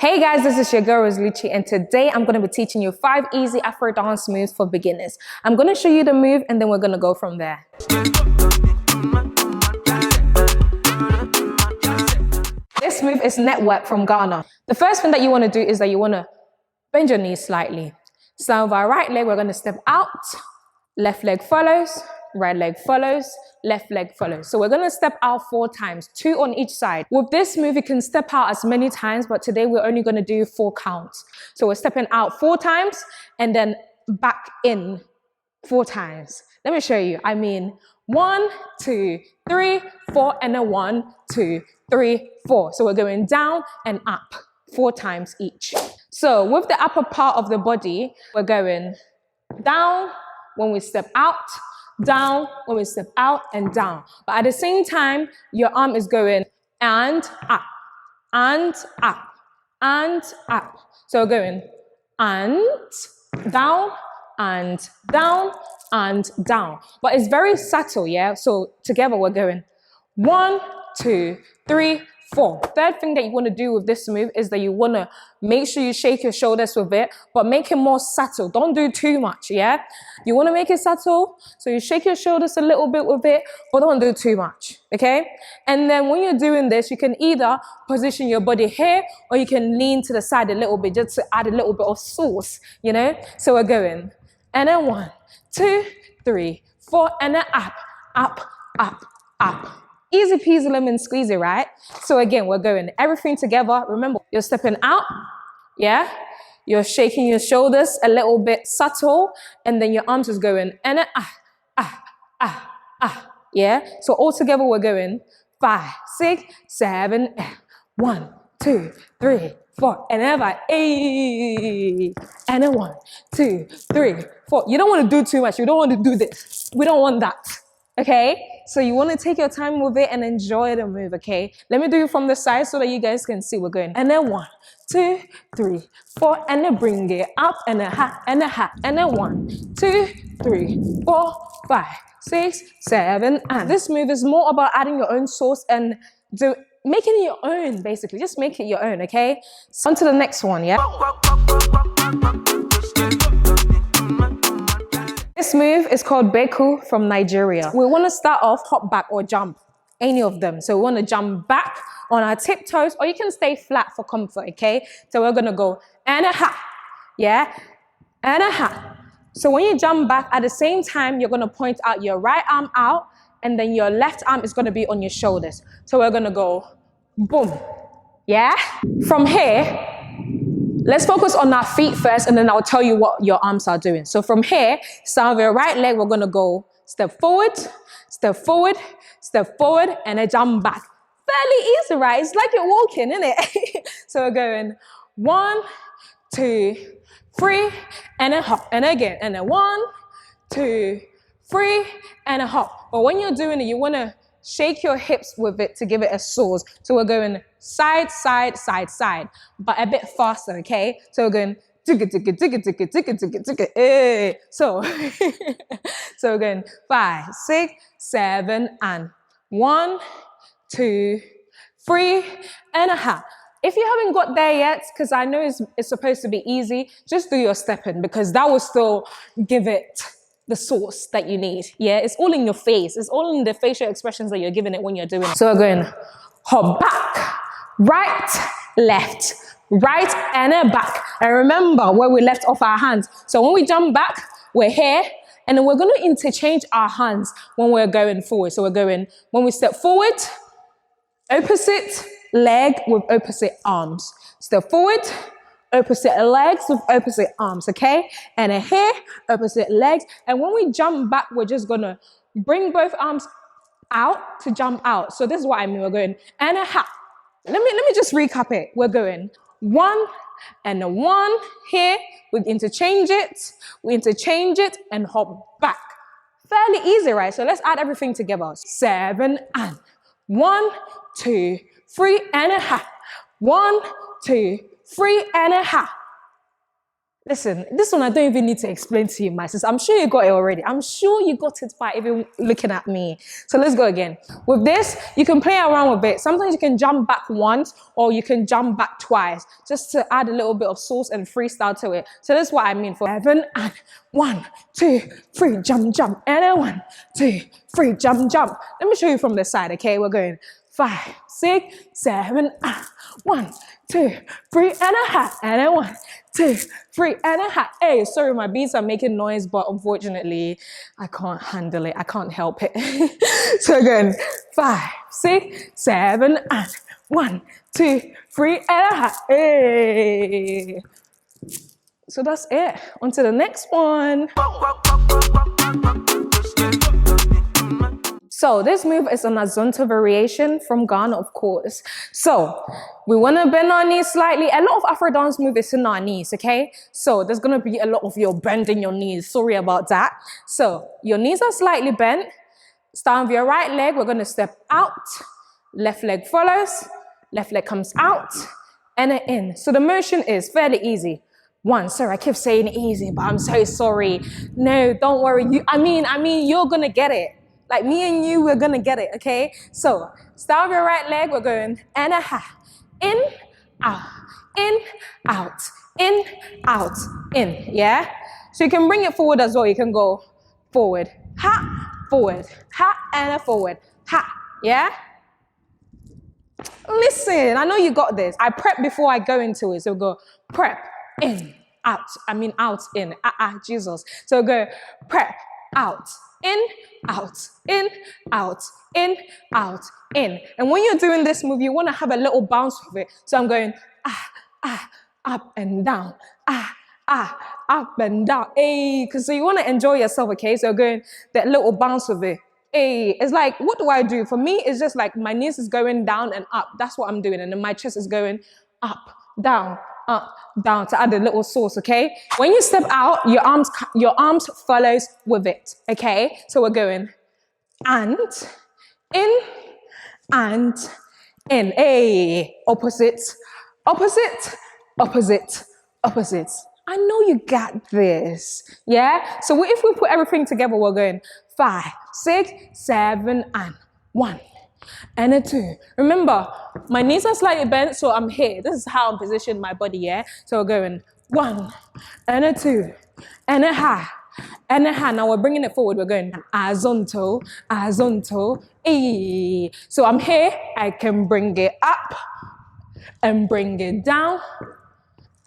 Hey guys, this is your girl Roslucci, and today I'm going to be teaching you 5 easy Afro dance moves for beginners. I'm going to show you the move and then we're going to go from there. This move is network from Ghana. The first thing that you want to do is that you want to bend your knees slightly. So with our right leg, we're going to step out, left leg follows, right leg follows, left leg follows. So we're going to step out 4 times, 2 on each side. With this move, you can step out as many times, but today we're only going to do 4 counts. So we're stepping out 4 times and then back in 4 times. Let me show you. 1, 2, 3, 4, and then 1, 2, 3, 4. So we're going down and up 4 times each. So with the upper part of the body, we're going down when we step out, down when we step out, and down. But at the same time, your arm is going and up, and up, and up. So we're going and down, and down, and down. But it's very subtle, yeah? So together we're going 1, 2, 3, 4. Third thing that you want to do with this move is that you want to make sure you shake your shoulders with it, but make it more subtle. Don't do too much, yeah? You want to make it subtle, so you shake your shoulders a little bit with it, but don't do too much, okay? And then when you're doing this, you can either position your body here, or you can lean to the side a little bit, just to add a little bit of sauce, you know? So we're going, and then 1, 2, 3, 4, and then up, up, up, up. Easy peasy lemon squeezy, right? So again, we're going everything together. Remember, you're stepping out, yeah? You're shaking your shoulders a little bit subtle, and then your arms is going, and then yeah? So all together, we're going 5, 6, 7, 1, 2, 3, 4, and then 5, and then 1, 2, 3, 4. You don't want to do too much. You don't want to do this. We don't want that. Okay, so you want to take your time with it and enjoy the move, okay? Let me do it from the side so that you guys can see we're going. And then 1, 2, 3, 4, and then bring it up, and then and then 1, 2, 3, 4, 5, 6, 7, and this move is more about adding your own sauce and making it your own, basically. Just make it your own, okay? So on to the next one, yeah? This move is called Beku from Nigeria. We want to start off hop back or jump, any of them. So we want to jump back on our tiptoes, or you can stay flat for comfort, okay? So we're going to go and yeah, and So when you jump back, at the same time, you're going to point out your right arm out, and then your left arm is going to be on your shoulders. So we're going to go boom, yeah? From here, let's focus on our feet first, and then I'll tell you what your arms are doing. So from here, start with your right leg, we're gonna go step forward, step forward, step forward, and then jump back. Fairly easy, right? It's like you're walking, isn't it? So we're going 1, 2, 3, and then hop, and again, and then 1, 2, 3, and a hop. But when you're doing it, you wanna shake your hips with it to give it a sauce. So we're going side, side, side, side, but a bit faster, okay? So we're going so so we're going 5, 6, 7, and 1, 2, 3, and a half. If you haven't got there yet, because I know it's supposed to be easy, just do your stepping, because that will still give it the sauce that you need. Yeah, it's all in your face. It's all in the facial expressions that you're giving it when you're doing it. So we're going hop back, right, left, right, and then back. And remember where we left off our hands. So when we jump back, we're here, and then we're going to interchange our hands when we're going forward. So we're going, when we step forward, opposite leg with opposite arms. Step forward, opposite legs with opposite arms, okay? And then here, opposite legs. And when we jump back, we're just gonna bring both arms out to jump out. So this is what I mean. We're going and a half. Let me just recap it. We're going 1 and a 1 here. We interchange it and hop back. Fairly easy, right? So let's add everything together. 7 and 1, 2, 3 and a half. 1, 2, 3 and a half. Listen, this one I don't even need to explain to you, my sis. I'm sure you got it already. I'm sure you got it by even looking at me. So let's go again. With this, you can play around with it. Sometimes you can jump back once or you can jump back twice just to add a little bit of sauce and freestyle to it. So that's what I mean for 7 and 1, 2, 3, jump, jump, and then 1, 2, 3, jump, jump. Let me show you from the side, okay? We're going 5, 6, 7, 1, 2, 3 and a half, and then 1, 2, 3 and a half. Hey, sorry, my beats are making noise, but unfortunately, I can't handle it. I can't help it. So again, 5, 6, 7, and 1, 2, 3 and a half. Hey. So that's it. On to the next one. So this move is an Azonto variation from Ghana, of course. So we want to bend our knees slightly. A lot of Afro dance move is in our knees, okay? So there's going to be a lot of your bending your knees. Sorry about that. So your knees are slightly bent. Start with your right leg. We're going to step out. Left leg follows. Left leg comes out and in. So the motion is fairly easy. 1, sorry, I keep saying easy, but I'm so sorry. No, don't worry. I mean, you're going to get it. Like me and you, we're going to get it, okay? So start with your right leg. We're going and a half. In, out, in, out, in, out, in, yeah? So you can bring it forward as well. You can go forward, ha, and a forward, ha, yeah? Listen, I know you got this. I prep before I go into it. So go prep, in, out. Out, in. Jesus. So go prep, out, in, out, in, out, in, out, in. And when you're doing this move, you want to have a little bounce with it. So I'm going, up and down, up and down. Hey, because so you want to enjoy yourself, okay? So going that little bounce with it. Hey, it's like, what do I do? For me, it's just like my knees is going down and up. That's what I'm doing. And then my chest is going up, down to add a little sauce, okay? When you step out, your arms follows with it, okay? So we're going and in and in. Hey, opposite, opposite, opposite, opposite. I know you got this, yeah? So if we put everything together, we're going 5, 6, 7, and 1. And a 2. Remember, my knees are slightly bent, so I'm here. This is how I'm positioning my body, yeah? So we're going 1, and a 2, and a half, and a half. Now we're bringing it forward. We're going azonto, azonto, e. So I'm here. I can bring it up and bring it down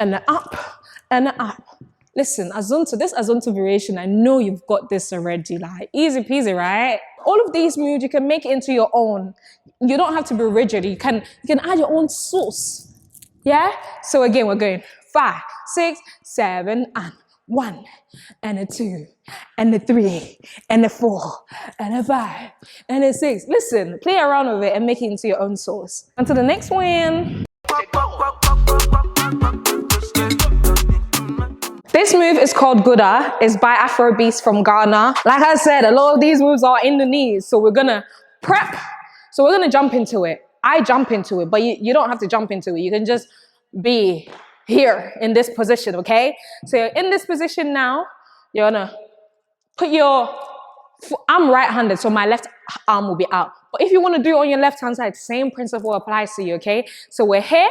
and up and up. Listen, azonto, this azonto variation, I know you've got this already. Like, easy peasy, right? All of these moves, you can make it into your own. You don't have to be rigid. You can add your own sauce. Yeah? So again, we're going 5, 6, 7, and 1, and a 2, and a 3, and a 4, and a 5, and a 6. Listen, play around with it and make it into your own sauce. On to the next one. This move is called Gooda. It's by Afrobeat from Ghana. Like I said, a lot of these moves are in the knees. So we're going to prep. So we're going to jump into it. I jump into it, but you don't have to jump into it. You can just be here in this position, okay? So you're in this position now. You're going to put I'm right-handed, so my left arm will be out. But if you want to do it on your left-hand side, same principle applies to you, okay? So we're here.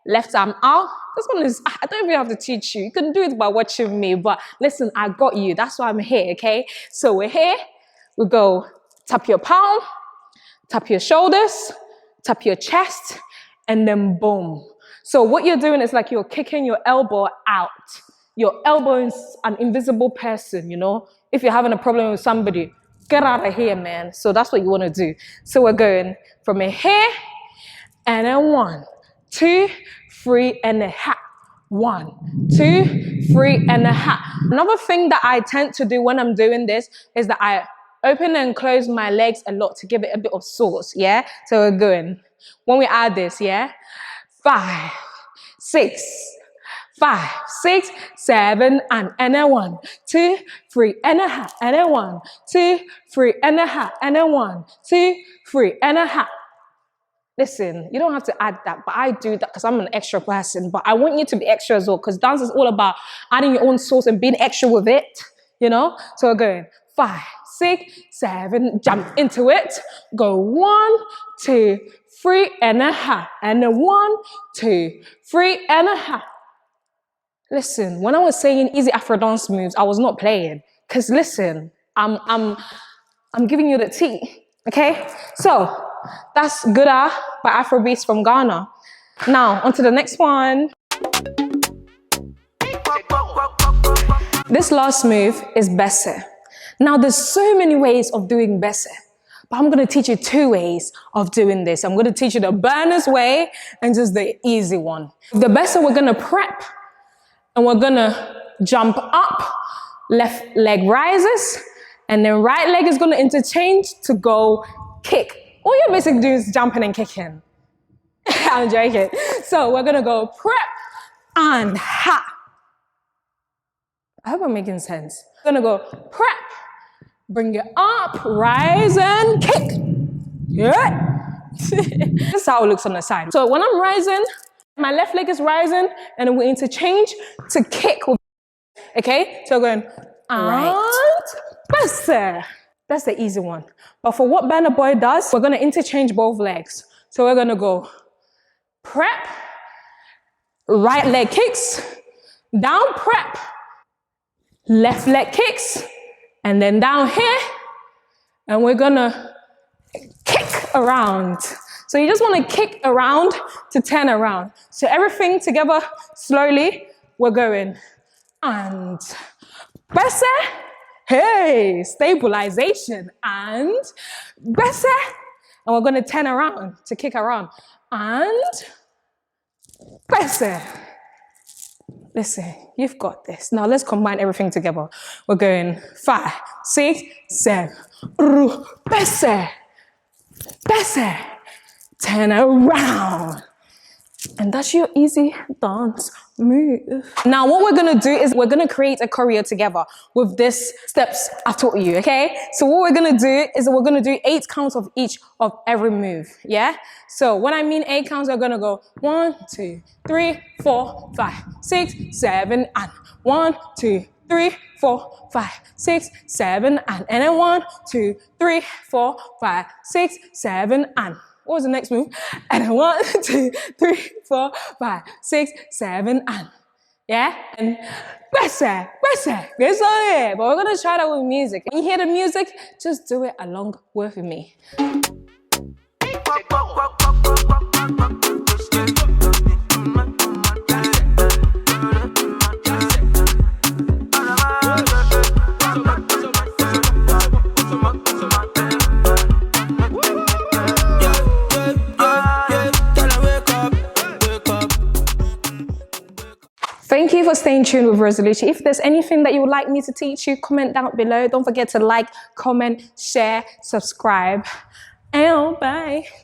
Left arm out. This one is, I don't even have to teach you. You can do it by watching me, but listen, I got you. That's why I'm here, okay? So we're here. We go tap your palm, tap your shoulders, tap your chest, and then boom. So what you're doing is like you're kicking your elbow out. Your elbow is an invisible person, you know? If you're having a problem with somebody, get out of here, man. So that's what you want to do. So we're going from here, and then 1, 2, 3 and a half. 1, 2, 3 and a half. Another thing that I tend to do when I'm doing this is that I open and close my legs a lot to give it a bit of sauce, yeah? So we're going. When we add this, yeah? 5, 6, 5, 6, 7, and then 1, 2, 3 and a half, and then 1, 2, 3 and a half, and then 1, 2, 3 and a half. Listen, you don't have to add that, but I do that because I'm an extra person. But I want you to be extra as well, because dance is all about adding your own sauce and being extra with it, you know? So we're going 5, 6, 7, jump into it. Go 1, 2, 3 and a half. And then 1, 2, 3 and a half. Listen, when I was saying easy Afro dance moves, I was not playing. Because listen, I'm giving you the tea, okay? So that's Gooda by Afrobeat from Ghana. Now, on to the next one. This last move is Bess. Now, there's so many ways of doing Bess, but I'm going to teach you 2 ways of doing this. I'm going to teach you the burners way and just the easy one. The Bess, we're going to prep and we're going to jump up, left leg rises, and then right leg is going to interchange to go kick. All you're basically doing is jumping and kicking. I'm joking. So we're going to go prep and ha. I hope I'm making sense. We're going to go prep, bring it up, rise and kick. Yeah. This is how it looks on the side. So when I'm rising, my left leg is rising, and then we interchange to kick. Okay? So we're going and Bess. That's the easy one. But for what Burna Boy does, we're going to interchange both legs. So we're going to go prep, right leg kicks, down prep, left leg kicks, and then down here, and we're going to kick around. So you just want to kick around to turn around. So everything together slowly, we're going and Bess. Hey, stabilization and Bess. And we're going to turn around to kick around and Bess. Listen, you've got this. Now let's combine everything together. We're going 5, 6, 7. Bess. Bess. Turn around. And that's your easy dance move. Now what we're gonna do is we're gonna create a choreo together with these steps I've taught you, okay? So what we're gonna do is we're gonna do 8 counts of each of every move, yeah? So when I mean 8 counts, we're gonna go 1, 2, 3, 4, 5, 6, 7, and 1, 2, 3, 4, 5, 6, 7, and then 1, 2, 3, 4, 5, 6, 7, and what was the next move? And then 1, 2, 3, 4, 5, 6, 7, and yeah? And Bess, it's on it. But we're gonna try that with music. When you hear the music, just do it along with me. Thank you for staying tuned with Resolution. If there's anything that you would like me to teach you, comment down below. Don't forget to like, comment, share, subscribe, and bye.